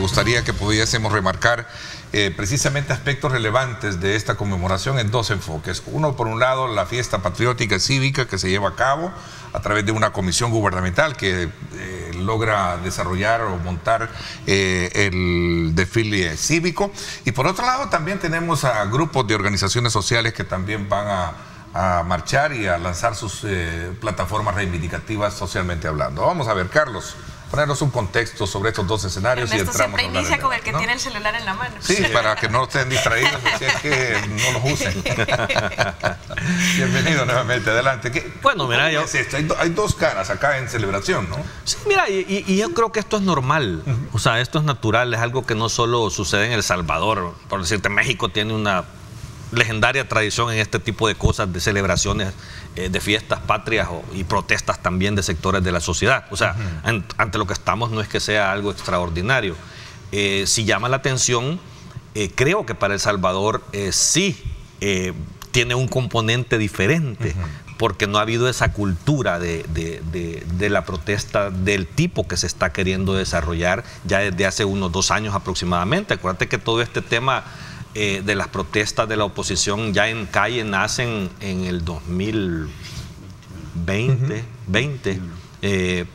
gustaría que pudiésemos remarcar precisamente aspectos relevantes de esta conmemoración en dos enfoques. Uno, por un lado, la fiesta patriótica y cívica que se lleva a cabo a través de una comisión gubernamental que logra desarrollar o montar el desfile cívico. Y por otro lado, también tenemos a grupos de organizaciones sociales que también van a marchar y a lanzar sus plataformas reivindicativas socialmente hablando. Vamos a ver, Carlos, ponernos un contexto sobre estos dos escenarios. Ernesto y entramos siempre inicia con el que tiene el celular en la mano. Sí, para que no estén distraídos, así es que no los usen. Bienvenido nuevamente, adelante. Bueno, mira, hay dos caras acá en celebración, ¿no? Sí, mira, y yo creo que esto es normal, o sea, esto es natural, es algo que no solo sucede en El Salvador. Por decirte, México tiene una legendaria tradición en este tipo de cosas, de celebraciones, de fiestas patrias y protestas también de sectores de la sociedad. O sea, ante lo que estamos no es que sea algo extraordinario. Si llama la atención, creo que para El Salvador sí tiene un componente diferente, porque no ha habido esa cultura de la protesta del tipo que se está queriendo desarrollar ya desde hace unos 2 años aproximadamente. Acuérdate que todo este tema de las protestas de la oposición ya en calle nacen en el 2020,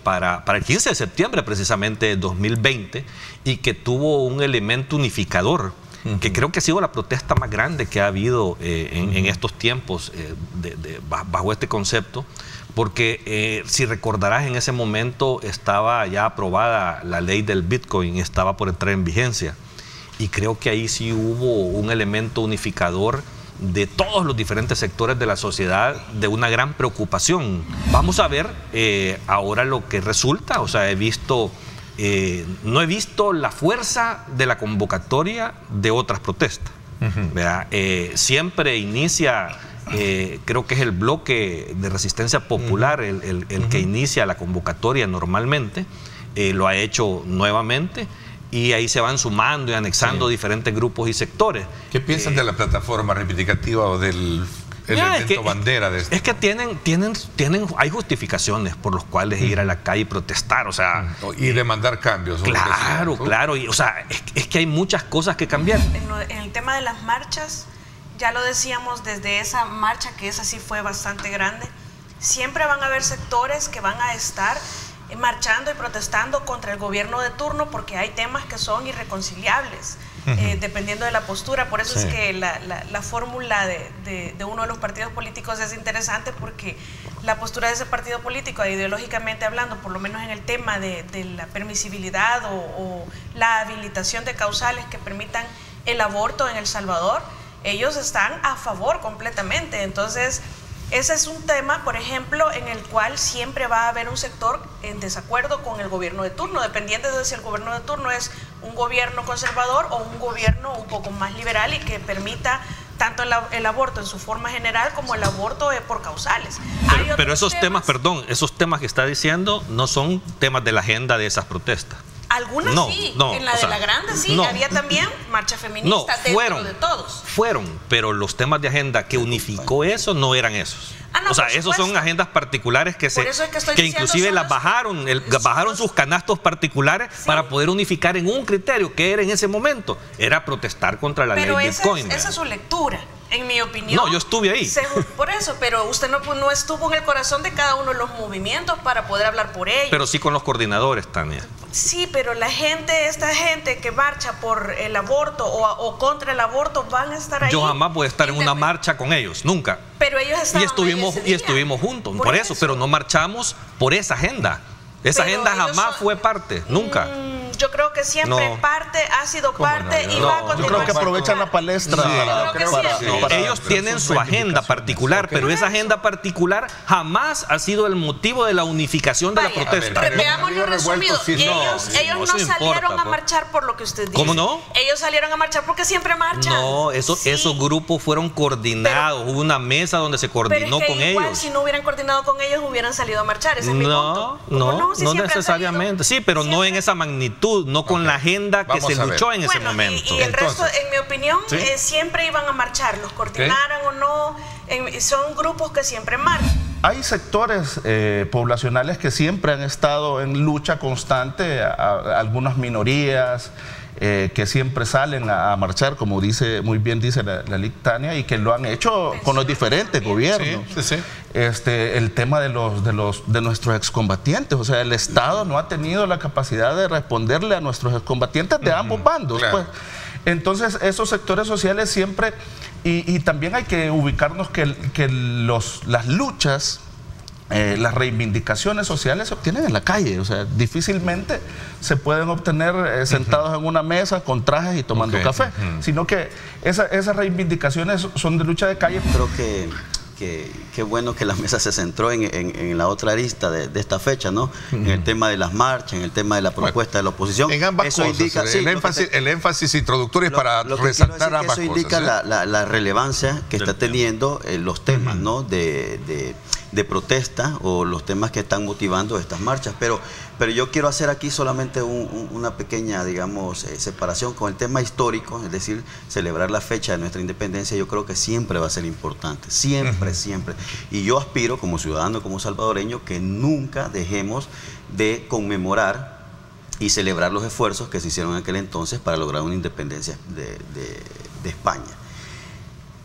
para el 15 de septiembre precisamente de 2020, y que tuvo un elemento unificador, que creo que ha sido la protesta más grande que ha habido en estos tiempos bajo este concepto, porque si recordarás, en ese momento estaba ya aprobada la ley del Bitcoin, estaba por entrar en vigencia. Y creo que ahí sí hubo un elemento unificador de todos los diferentes sectores de la sociedad, de una gran preocupación. Vamos a ver ahora lo que resulta. O sea, no he visto la fuerza de la convocatoria de otras protestas. Siempre inicia, creo que es el bloque de resistencia popular el que inicia la convocatoria normalmente, lo ha hecho nuevamente. Y ahí se van sumando y anexando diferentes grupos y sectores. ¿Qué piensan de la plataforma reivindicativa o del evento bandera de esto? Es que hay justificaciones por los cuales ir a la calle y protestar, o sea... Y demandar cambios. Claro, claro. Y, o sea, es que hay muchas cosas que cambiar. En el tema de las marchas, ya lo decíamos desde esa marcha, que esa sí fue bastante grande, siempre van a haber sectores que van a estar marchando y protestando contra el gobierno de turno, porque hay temas que son irreconciliables, dependiendo de la postura. Por eso es que la fórmula de uno de los partidos políticos es interesante, porque la postura de ese partido político, ideológicamente hablando, por lo menos en el tema de la permisibilidad o la habilitación de causales que permitan el aborto en El Salvador, ellos están a favor completamente. Entonces, ese es un tema, por ejemplo, en el cual siempre va a haber un sector en desacuerdo con el gobierno de turno, dependiendo de si el gobierno de turno es un gobierno conservador o un gobierno un poco más liberal y que permita tanto el aborto en su forma general como el aborto por causales. Pero esos temas, perdón, esos temas que está diciendo no son temas de la agenda de esas protestas. Algunas sí, en la de la grande sí, había también marcha feminista dentro de todos. Fueron, pero los temas de agenda que unificó eso no eran esos. O sea, esos son agendas particulares que inclusive las bajaron, bajaron sus canastos particulares para poder unificar en un criterio que era en ese momento, era protestar contra la ley Bitcoin. Esa es su lectura. En mi opinión. No, yo estuve ahí. Por eso, pero usted no estuvo en el corazón de cada uno de los movimientos para poder hablar por ellos. Pero sí con los coordinadores, Tania. Sí, pero esta gente que marcha por el aborto o contra el aborto van a estar ahí. Yo jamás voy a estar en una marcha con ellos, nunca. Pero ellos estaban y estuvimos juntos, por eso, pero no marchamos por esa agenda. Esa agenda jamás fue parte, nunca. Yo creo que siempre ha sido parte y va a continuar. Yo creo que aprovechan la palestra. Ellos tienen su agenda particular, pero esa agenda particular jamás ha sido el motivo de la unificación de la protesta. Veámoslo resumido. Ellos no salieron a marchar por lo que usted dice. ¿Cómo no? Ellos salieron a marchar porque siempre marchan. No, esos grupos fueron coordinados. Hubo una mesa donde se coordinó con ellos. Si no hubieran coordinado con ellos, hubieran salido a marchar. Ese es mi punto. No necesariamente. Sí, pero no en esa magnitud. No con la agenda que se luchó en ese momento. Y el resto, en mi opinión, siempre iban a marchar, los coordinaran o no, son grupos que siempre marchan. Hay sectores poblacionales que siempre han estado en lucha constante, algunas minorías, que siempre salen a marchar, como muy bien dice la Lictania, y que lo han hecho con los diferentes gobiernos. Sí. El tema de nuestros excombatientes, o sea, el Estado no ha tenido la capacidad de responderle a nuestros excombatientes de ambos bandos. Claro. Pues. Entonces, esos sectores sociales siempre, y también hay que ubicarnos que las luchas, las reivindicaciones sociales se obtienen en la calle, o sea, difícilmente se pueden obtener sentados en una mesa con trajes y tomando café, sino que esas reivindicaciones son de lucha de calle. Creo que qué bueno que la mesa se centró en la otra arista de esta fecha, ¿no? En el tema de las marchas, en el tema de la propuesta de la oposición. En ambas eso cosas. Indica, el énfasis introductorio es para resaltar ambas cosas. Eso indica la relevancia que está teniendo los temas, ¿no? de protesta o los temas que están motivando estas marchas. Pero yo quiero hacer aquí solamente una pequeña, digamos, separación con el tema histórico, es decir, celebrar la fecha de nuestra independencia. Yo creo que siempre va a ser importante, siempre. Y yo aspiro como ciudadano, como salvadoreño, que nunca dejemos de conmemorar y celebrar los esfuerzos que se hicieron en aquel entonces para lograr una independencia de España.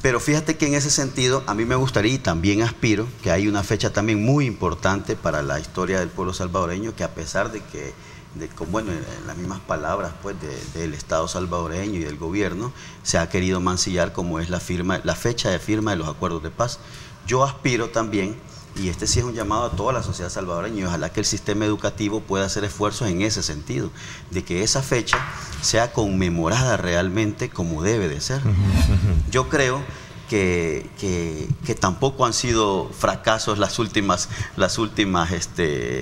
Pero fíjate que en ese sentido a mí me gustaría, y también aspiro, que hay una fecha también muy importante para la historia del pueblo salvadoreño, que a pesar de que, bueno, en las mismas palabras pues del Estado salvadoreño y del gobierno, se ha querido mancillar, como es la fecha de firma de los acuerdos de paz. Yo aspiro también, y este sí es un llamado a toda la sociedad salvadoreña, y ojalá que el sistema educativo pueda hacer esfuerzos en ese sentido, de que esa fecha sea conmemorada realmente como debe de ser. Yo creo que tampoco han sido fracasos las últimas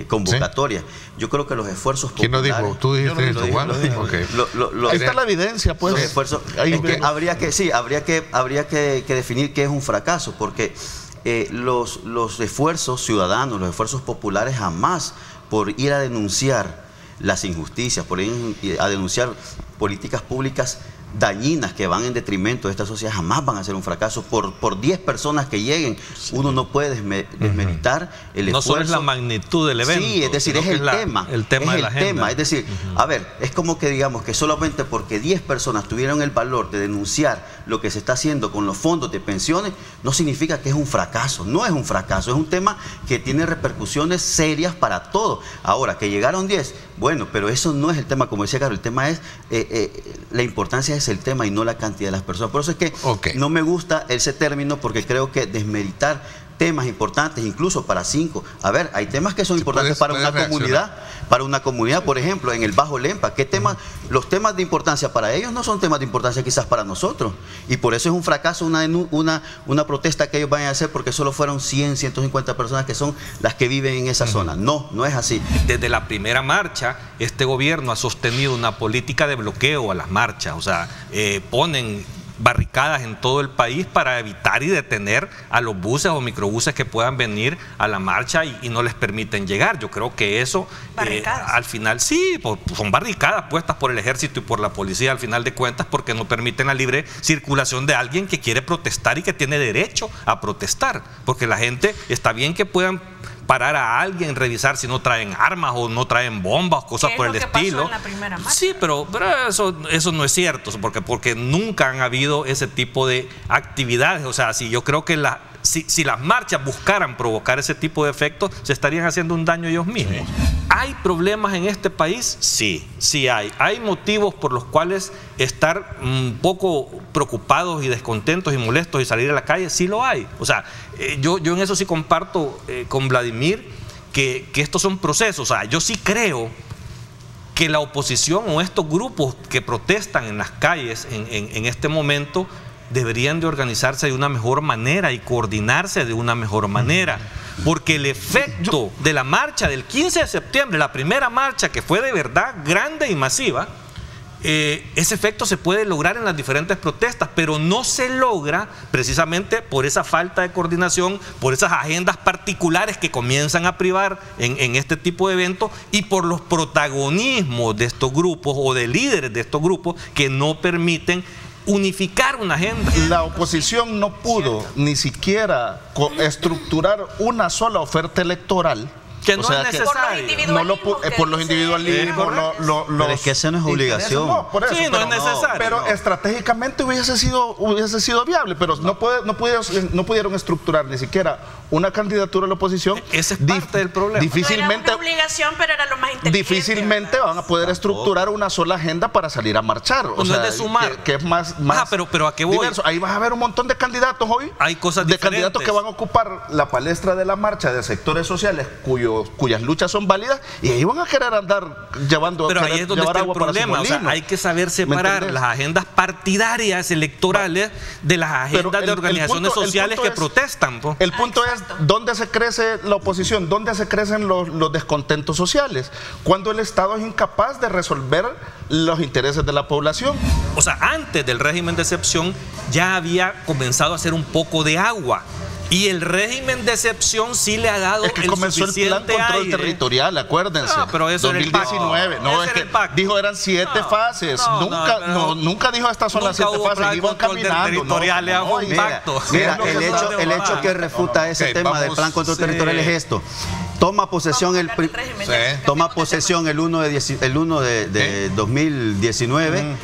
convocatorias. Yo creo que los esfuerzos populares... ¿Quién lo dijo? ¿Tú dijiste esto, Juan? Ahí está la evidencia, pues. Los esfuerzos, habría que definir qué es un fracaso, porque los esfuerzos ciudadanos, los esfuerzos populares, jamás por ir a denunciar las injusticias, por ir a denunciar políticas públicas dañinas que van en detrimento de esta sociedad, jamás van a ser un fracaso. Por 10 personas que lleguen, uno no puede desmeritar el esfuerzo. No solo es la magnitud del evento. Sí, es decir, es el tema. El tema de la agenda. Es decir, a ver, es como que digamos que solamente porque 10 personas tuvieron el valor de denunciar lo que se está haciendo con los fondos de pensiones, no significa que es un fracaso. No es un fracaso, es un tema que tiene repercusiones serias para todos. Ahora, que llegaron 10, bueno, pero eso no es el tema, como decía Carlos, el tema es, la importancia es el tema y no la cantidad de las personas. Por eso es que no me gusta ese término, porque creo que desmeritar temas importantes, incluso para 5. A ver, hay temas que son importantes para una comunidad, por ejemplo, en el Bajo Lempa. ¿Qué temas? Los temas de importancia para ellos no son temas de importancia quizás para nosotros. Y por eso es un fracaso una protesta que ellos vayan a hacer, porque solo fueron 100, 150 personas que son las que viven en esa zona. No es así. Desde la primera marcha, este gobierno ha sostenido una política de bloqueo a las marchas. O sea, ponen barricadas en todo el país para evitar y detener a los buses o microbuses que puedan venir a la marcha y no les permiten llegar. Yo creo que eso al final sí, son barricadas puestas por el ejército y por la policía al final de cuentas, porque no permiten la libre circulación de alguien que quiere protestar y que tiene derecho a protestar, porque la gente, está bien que puedan parar a alguien, revisar si no traen armas o no traen bombas, cosas por el estilo. Sí, pero eso no es cierto, porque nunca han habido ese tipo de actividades. O sea, si yo creo que si las marchas buscaran provocar ese tipo de efectos, se estarían haciendo un daño ellos mismos. ¿Hay problemas en este país? Sí hay. ¿Hay motivos por los cuales estar un poco preocupados y descontentos y molestos y salir a la calle? Sí lo hay. O sea, yo en eso sí comparto con Vladimir que estos son procesos. O sea, yo sí creo que la oposición o estos grupos que protestan en las calles en este momento deberían de organizarse de una mejor manera y coordinarse de una mejor manera, porque el efecto de la marcha del 15 de septiembre, la primera marcha que fue de verdad grande y masiva, ese efecto se puede lograr en las diferentes protestas, pero no se logra precisamente por esa falta de coordinación, por esas agendas particulares que comienzan a privar en este tipo de eventos, y por los protagonismos de estos grupos o de líderes de estos grupos que no permiten unificar una agenda. La oposición no pudo ni siquiera estructurar una sola oferta electoral Que no O sea, es que necesario. no lo por los dice- individualismos, Pero es que eso no es obligación. No, por eso, Sí, no pero, es necesario. pero estratégicamente hubiese sido viable, pero no pudieron estructurar ni siquiera una candidatura a la oposición. Ese es parte del problema. Difícilmente, No era una obligación, pero era lo más inteligente. difícilmente van a poder estructurar una sola agenda para salir a marchar. O No sea, es de sumar. que es más pero ¿a qué voy? diverso. Ahí vas a ver un montón de candidatos hoy. Hay cosas de diferentes. candidatos que van a ocupar la palestra de la marcha de sectores sociales cuyas luchas son válidas, y ahí van a querer andar llevando Pero ahí es donde está el agua para su problema. O sea, molino. hay que saber ¿Me separar entendés? las agendas partidarias electorales de las agendas Pero de organizaciones sociales que protestan. Po. El punto es dónde se crece la oposición, dónde se crecen los descontentos sociales, cuando el Estado es incapaz de resolver los intereses de la población. O sea, antes del régimen de excepción ya había comenzado a hacer un poco de agua. Y el régimen de excepción sí le ha dado Es que el comenzó el plan suficiente control aire. territorial, acuérdense. No, pero eso era el pacto. 2019. No, Ese es era que el pacto. dijo eran 7 No, fases. no, Nunca dijo estas son las nunca 7 hubo fases. plan Iban control caminando. territorial, era un Mira, pacto. mira, Es lo que el trata de hecho bajar. que refuta ese Ok, tema vamos, del plan control sí. territorial es esto. Toma posesión el Vamos a hablar del régimen, Sí. ya. Toma Cambiemos de posesión el 1 de 2019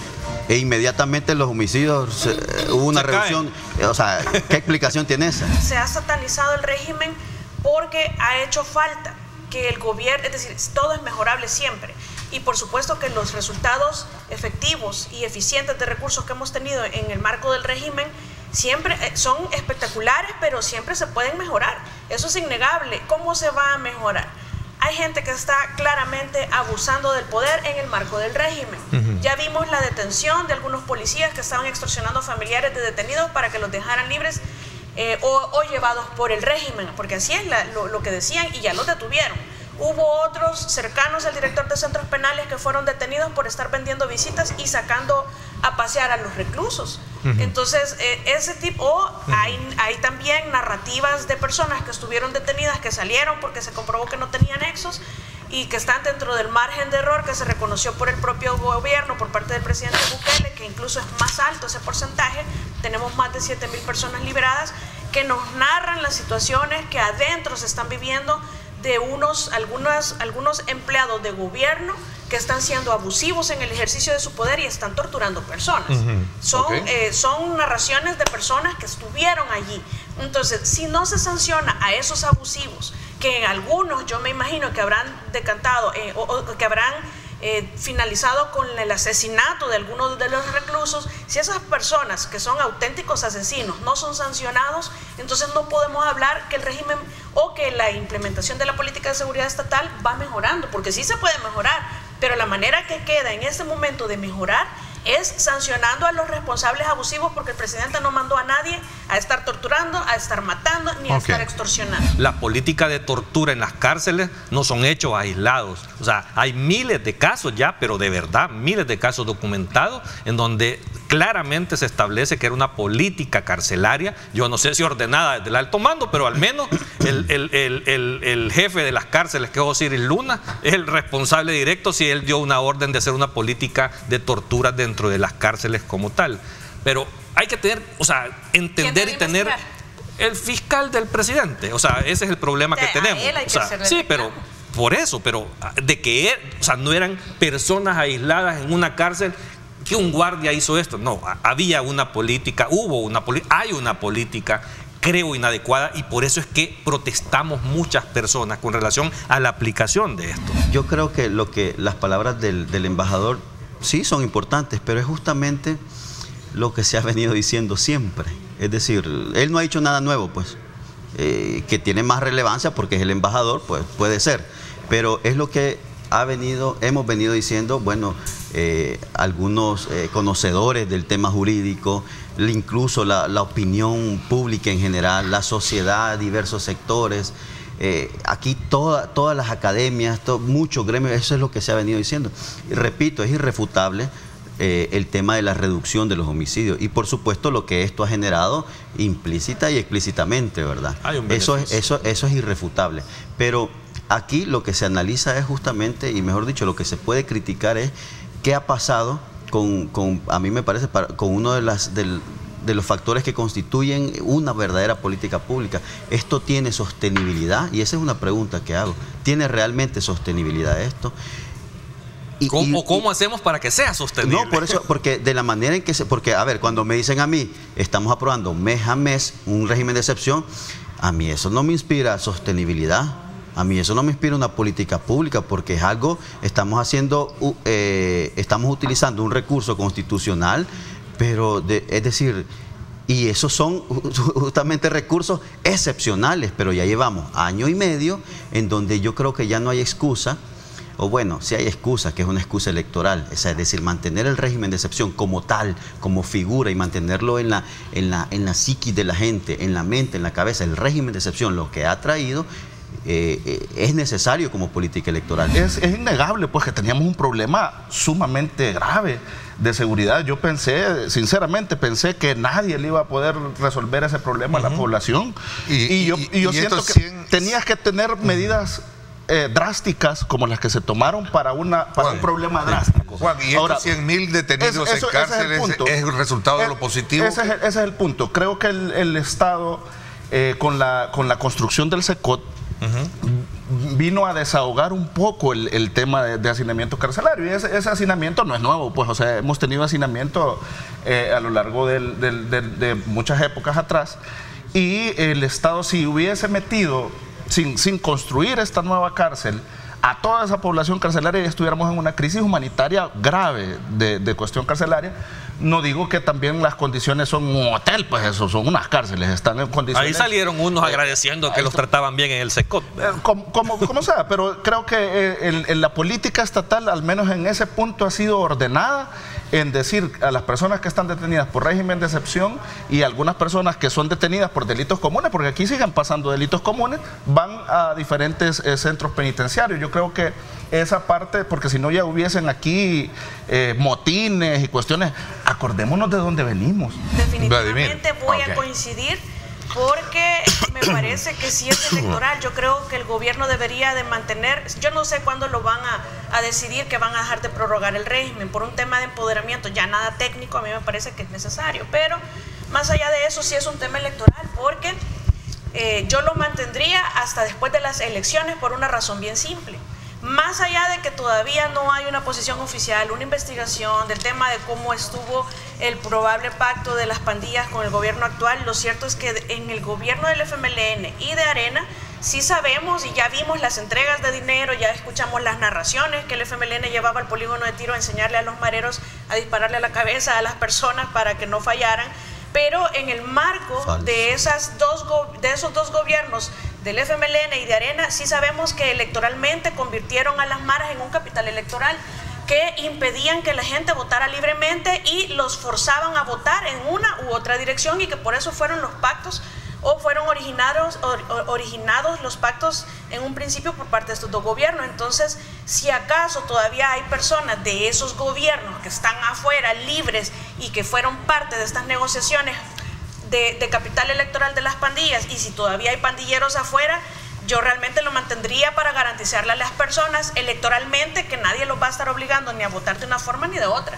e inmediatamente los homicidios hubo una Se reducción. O sea, ¿qué explicación tiene esa? Se ha satanizado el régimen porque ha hecho falta que el gobierno, es decir, todo es mejorable siempre. Y por supuesto que los resultados efectivos y eficientes de recursos que hemos tenido en el marco del régimen siempre son espectaculares, pero siempre se pueden mejorar. Eso es innegable. ¿Cómo se va a mejorar? Hay gente que está claramente abusando del poder en el marco del régimen. Ya vimos la detención de algunos policías que estaban extorsionando a familiares de detenidos para que los dejaran libres o llevados por el régimen, porque así es lo que decían, y ya los detuvieron. Hubo otros cercanos al director de centros penales que fueron detenidos por estar vendiendo visitas y sacando a pasear a los reclusos. Entonces, ese tipo, hay también narrativas de personas que estuvieron detenidas, que salieron porque se comprobó que no tenían nexos y que están dentro del margen de error que se reconoció por el propio gobierno, por parte del presidente Bukele, que incluso es más alto ese porcentaje. Tenemos más de 7.000 personas liberadas que nos narran las situaciones que adentro se están viviendo de algunos empleados de gobierno que están siendo abusivos en el ejercicio de su poder y están torturando personas. Son narraciones de personas que estuvieron allí. Entonces, si no se sanciona a esos abusivos, que algunos yo me imagino que habrán decantado o que habrán finalizado con el asesinato de algunos de los reclusos, si esas personas que son auténticos asesinos no son sancionados, entonces no podemos hablar que el régimen o que la implementación de la política de seguridad estatal va mejorando, porque sí se puede mejorar, pero la manera que queda en este momento de mejorar es sancionando a los responsables abusivos, porque el presidente no mandó a nadie a estar torturando, a estar matando, ni a estar extorsionando. La política de tortura en las cárceles no son hechos aislados. O sea, hay miles de casos ya, pero de verdad, miles de casos documentados en donde claramente se establece que era una política carcelaria. Yo no sé si ordenada desde el alto mando, pero al menos el jefe de las cárceles, que es Osiris Luna, es el responsable directo si él dio una orden de hacer una política de tortura dentro de las cárceles como tal. Pero hay que tener, o sea, entender y tener el fiscal del presidente. O sea, ese es el problema que tenemos. O sea, sí, pero por eso, pero de que o sea, no eran personas aisladas en una cárcel que un guardia hizo esto. No, había una política, hay una política, creo, inadecuada, y por eso es que protestamos muchas personas con relación a la aplicación de esto. Yo creo que las palabras del embajador sí son importantes, pero es justamente lo que se ha venido diciendo siempre. Es decir, él no ha dicho nada nuevo, pues, que tiene más relevancia porque es el embajador, pues puede ser, pero es lo que hemos venido diciendo, bueno, algunos conocedores del tema jurídico, incluso la opinión pública en general, la sociedad, diversos sectores, aquí todas las academias, muchos gremios, eso es lo que se ha venido diciendo. Y repito, es irrefutable el tema de la reducción de los homicidios y por supuesto lo que esto ha generado implícita y explícitamente, ¿verdad? Eso es irrefutable, pero aquí lo que se analiza es justamente, y mejor dicho, lo que se puede criticar es qué ha pasado a mí me parece, con uno de de los factores que constituyen una verdadera política pública. ¿Esto tiene sostenibilidad? Y esa es una pregunta que hago. ¿Tiene realmente sostenibilidad esto? ¿Cómo hacemos para que sea sostenible? No, por eso, porque de la manera en que porque, a ver, cuando me dicen a mí, estamos aprobando mes a mes un régimen de excepción, a mí eso no me inspira sostenibilidad. A mí eso no me inspira una política pública, porque es algo, estamos utilizando un recurso constitucional, pero es decir, y esos son justamente recursos excepcionales, pero ya llevamos año y medio en donde yo creo que ya no hay excusa, o bueno, sí hay excusa, que es una excusa electoral, es decir, mantener el régimen de excepción como tal, como figura, y mantenerlo en la psiquis de la gente, en la mente, en la cabeza. El régimen de excepción, lo que ha traído, es necesario como política electoral. Es innegable, pues, que teníamos un problema sumamente grave de seguridad. Yo sinceramente pensé que nadie le iba a poder resolver ese problema a la población. Y yo siento que tenías que tener medidas drásticas como las que se tomaron para un problema drástico. Juan, y ahora, estos 100.000 detenidos en cárceles es el resultado de lo positivo. Ese es el punto. Creo que el Estado, con la construcción del SECOT, vino a desahogar un poco el tema de hacinamiento carcelario. Y ese hacinamiento no es nuevo, pues, o sea, hemos tenido hacinamiento a lo largo de muchas épocas atrás. Y el Estado, si hubiese metido, sin construir esta nueva cárcel, a toda esa población carcelaria, ya estuviéramos en una crisis humanitaria grave de cuestión carcelaria. No digo que también las condiciones son un hotel, pues eso, son unas cárceles, están en condiciones... Ahí salieron unos agradeciendo que los trataban bien en el SECOT. Como sea, pero creo que la política estatal, al menos en ese punto, ha sido ordenada en decir a las personas que están detenidas por régimen de excepción y algunas personas que son detenidas por delitos comunes, porque aquí siguen pasando delitos comunes, van a diferentes centros penitenciarios. Yo creo que esa parte, porque si no ya hubiesen aquí motines y cuestiones. Acordémonos de dónde venimos. Definitivamente voy a coincidir, porque me parece que si es electoral, yo creo que el gobierno debería de mantener, yo no sé cuándo lo van a decidir que van a dejar de prorrogar el régimen por un tema de empoderamiento, ya nada técnico, a mí me parece que es necesario, pero más allá de eso sí es un tema electoral, porque yo lo mantendría hasta después de las elecciones por una razón bien simple. Más allá de que todavía no hay una posición oficial, una investigación del tema de cómo estuvo el probable pacto de las pandillas con el gobierno actual, lo cierto es que en el gobierno del FMLN y de Arena sí sabemos y ya vimos las entregas de dinero, ya escuchamos las narraciones que el FMLN llevaba al polígono de tiro a enseñarle a los mareros a dispararle a la cabeza a las personas para que no fallaran. Pero en el marco de esos dos gobiernos, del FMLN y de Arena, sí sabemos que electoralmente convirtieron a las maras en un capital electoral, que impedían que la gente votara libremente y los forzaban a votar en una u otra dirección, y que por eso fueron los pactos, o fueron originados los pactos en un principio por parte de estos dos gobiernos. Entonces, si acaso todavía hay personas de esos gobiernos que están afuera, libres, y que fueron parte de estas negociaciones de capital electoral de las pandillas, y si todavía hay pandilleros afuera, yo realmente lo mantendría para garantizarle a las personas electoralmente que nadie los va a estar obligando ni a votar de una forma ni de otra.